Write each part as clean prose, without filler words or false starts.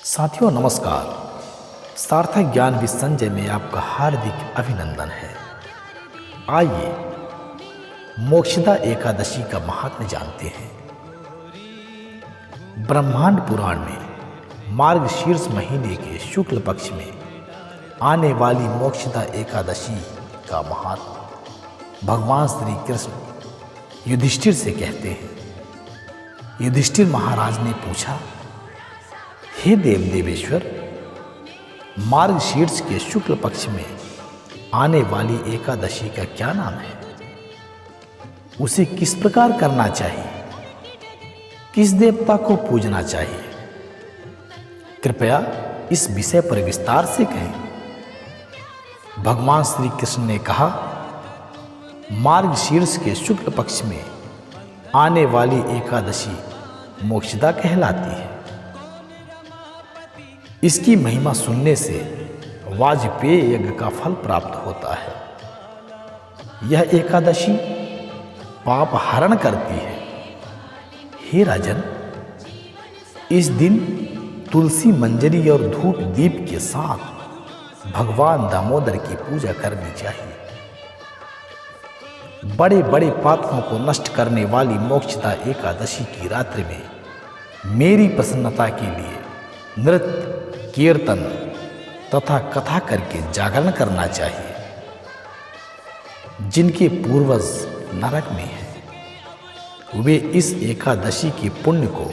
साथियों नमस्कार। सार्थक ज्ञान विद संजय में आपका हार्दिक अभिनंदन है। आइए मोक्षदा एकादशी का महात्म्य जानते हैं। ब्रह्मांड पुराण में मार्गशीर्ष महीने के शुक्ल पक्ष में आने वाली मोक्षदा एकादशी का महात्म्य भगवान श्री कृष्ण युधिष्ठिर से कहते हैं। युधिष्ठिर महाराज ने पूछा, हे देव देवेश्वर, मार्गशीर्ष के शुक्ल पक्ष में आने वाली एकादशी का क्या नाम है? उसे किस प्रकार करना चाहिए? किस देवता को पूजना चाहिए? कृपया इस विषय पर विस्तार से कहें। भगवान श्री कृष्ण ने कहा, मार्गशीर्ष के शुक्ल पक्ष में आने वाली एकादशी मोक्षदा कहलाती है। इसकी महिमा सुनने से वाजपेय यज्ञ का फल प्राप्त होता है। यह एकादशी पाप हरण करती है। हे राजन, इस दिन तुलसी मंजरी और धूप दीप के साथ भगवान दामोदर की पूजा करनी चाहिए। बड़े बड़े पापों को नष्ट करने वाली मोक्षदा एकादशी की रात्रि में मेरी प्रसन्नता के लिए नृत्य, कीर्तन तथा कथा करके जागरण करना चाहिए। जिनके पूर्वज नरक में हैं, वे इस एकादशी के पुण्य को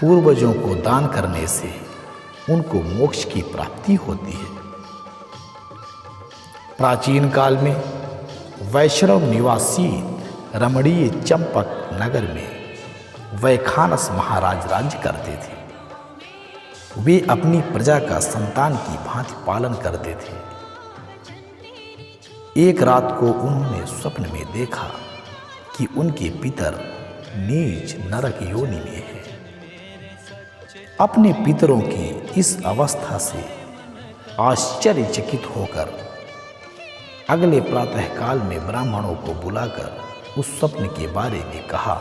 पूर्वजों को दान करने से उनको मोक्ष की प्राप्ति होती है। प्राचीन काल में वैष्णव निवासी रमणीय चंपक नगर में वैखानस महाराज राज्य करते थे। वे अपनी प्रजा का संतान की भांति पालन करते थे। एक रात को उन्होंने स्वप्न में देखा कि उनके पितर नीच नरक योनि में हैं। अपने पितरों की इस अवस्था से आश्चर्यचकित होकर अगले प्रातः काल में ब्राह्मणों को बुलाकर उस स्वप्न के बारे में कहा।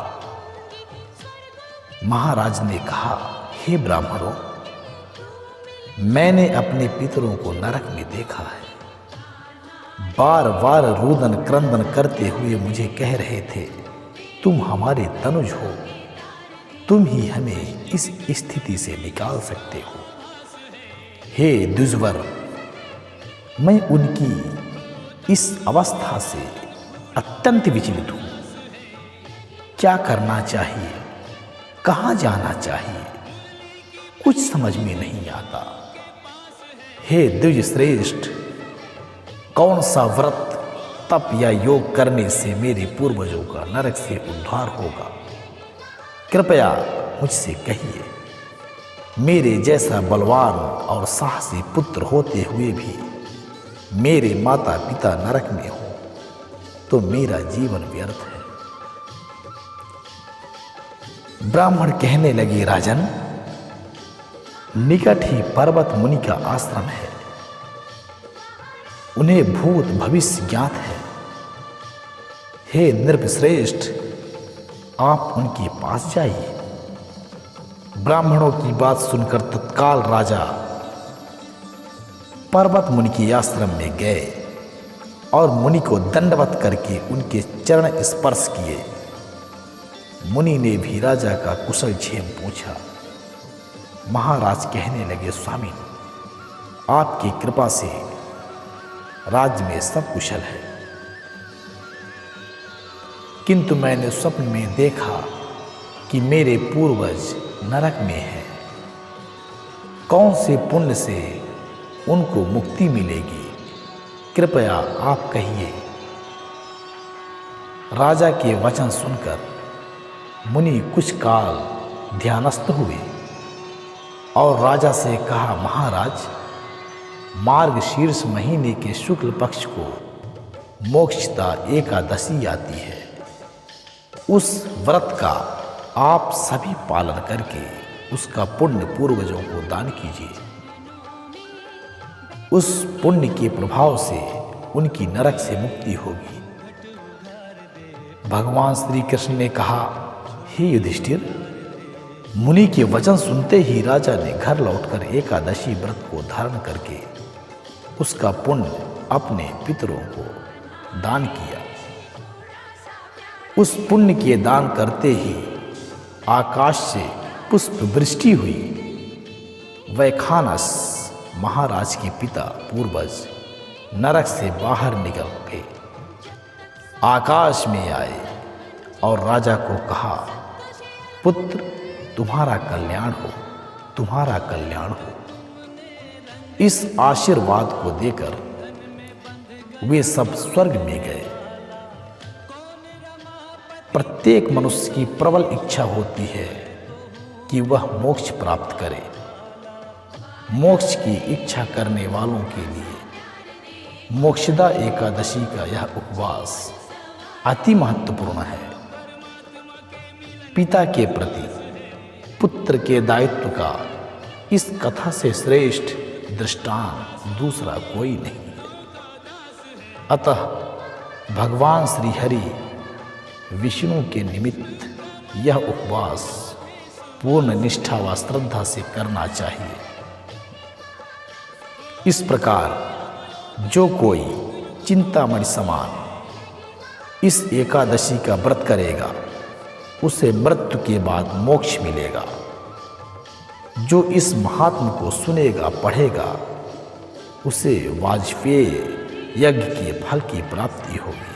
महाराज ने कहा, हे ब्राह्मणों, मैंने अपने पितरों को नरक में देखा है। बार बार रुदन क्रंदन करते हुए मुझे कह रहे थे, तुम हमारे तनुज हो, तुम ही हमें इस स्थिति से निकाल सकते हो। हे द्विजवर, मैं उनकी इस अवस्था से अत्यंत विचलित हूँ। क्या करना चाहिए, कहाँ जाना चाहिए, कुछ समझ में नहीं आता। हे द्विज श्रेष्ठ, कौन सा व्रत, तप या योग करने से मेरे पूर्वजों का नरक से उद्धार होगा? कृपया मुझसे कहिए। मेरे जैसा बलवान और साहसी पुत्र होते हुए भी मेरे माता पिता नरक में हो तो मेरा जीवन व्यर्थ है। ब्राह्मण कहने लगे, राजन, निकट ही पर्वत मुनि का आश्रम है। उन्हें भूत भविष्य ज्ञात है। हे नृपश्रेष्ठ, आप उनके पास जाइए। ब्राह्मणों की बात सुनकर तत्काल राजा पर्वत मुनि के आश्रम में गए और मुनि को दंडवत करके उनके चरण स्पर्श किए। मुनि ने भी राजा का कुशल क्षेम पूछा। महाराज कहने लगे, स्वामी, आपकी कृपा से राज्य में सब कुशल है, किंतु मैंने स्वप्न में देखा कि मेरे पूर्वज नरक में हैं। कौन से पुण्य से उनको मुक्ति मिलेगी? कृपया आप कहिए। राजा के वचन सुनकर मुनि कुछ काल ध्यानस्थ हुए और राजा से कहा, महाराज, मार्गशीर्ष महीने के शुक्ल पक्ष को मोक्षदा एकादशी आती है। उस व्रत का आप सभी पालन करके उसका पुण्य पूर्वजों को दान कीजिए। उस पुण्य के प्रभाव से उनकी नरक से मुक्ति होगी। भगवान श्री कृष्ण ने कहा, हे युधिष्ठिर, मुनि के वचन सुनते ही राजा ने घर लौटकर एकादशी व्रत को धारण करके उसका पुण्य अपने पितरों को दान किया। उस पुण्य के दान करते ही आकाश से पुष्प वृष्टि हुई। वैखानस महाराज के पिता पूर्वज नरक से बाहर निकल गए, आकाश में आए और राजा को कहा, पुत्र तुम्हारा कल्याण हो, तुम्हारा कल्याण हो। इस आशीर्वाद को देकर वे सब स्वर्ग में गए। प्रत्येक मनुष्य की प्रबल इच्छा होती है कि वह मोक्ष प्राप्त करे। मोक्ष की इच्छा करने वालों के लिए मोक्षदा एकादशी का यह उपवास अति महत्वपूर्ण है। पिता के प्रति पुत्र के दायित्व का इस कथा से श्रेष्ठ दृष्टांत दूसरा कोई नहीं है। अतः भगवान श्री हरि विष्णु के निमित्त यह उपवास पूर्ण निष्ठा व श्रद्धा से करना चाहिए। इस प्रकार जो कोई चिंतामणि समान इस एकादशी का व्रत करेगा उसे मृत्यु के बाद मोक्ष मिलेगा। जो इस महात्म को सुनेगा पढ़ेगा उसे वाजपेयी यज्ञ के फल की प्राप्ति होगी।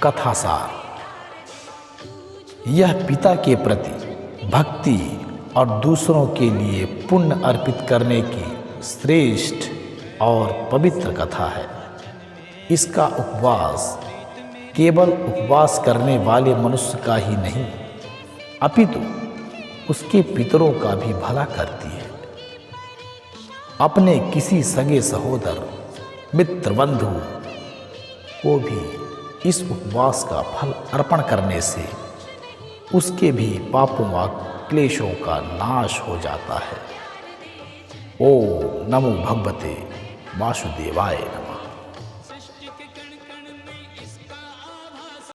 कथासार, यह पिता के प्रति भक्ति और दूसरों के लिए पुण्य अर्पित करने की श्रेष्ठ और पवित्र कथा है। इसका उपवास केवल उपवास करने वाले मनुष्य का ही नहीं अपितु उसके पितरों का भी भला करती है। अपने किसी सगे सहोदर मित्र बंधु को भी इस उपवास का फल अर्पण करने से उसके भी पापों व क्लेशों का नाश हो जाता है। ओम नमो भगवते वासुदेवाय नमः।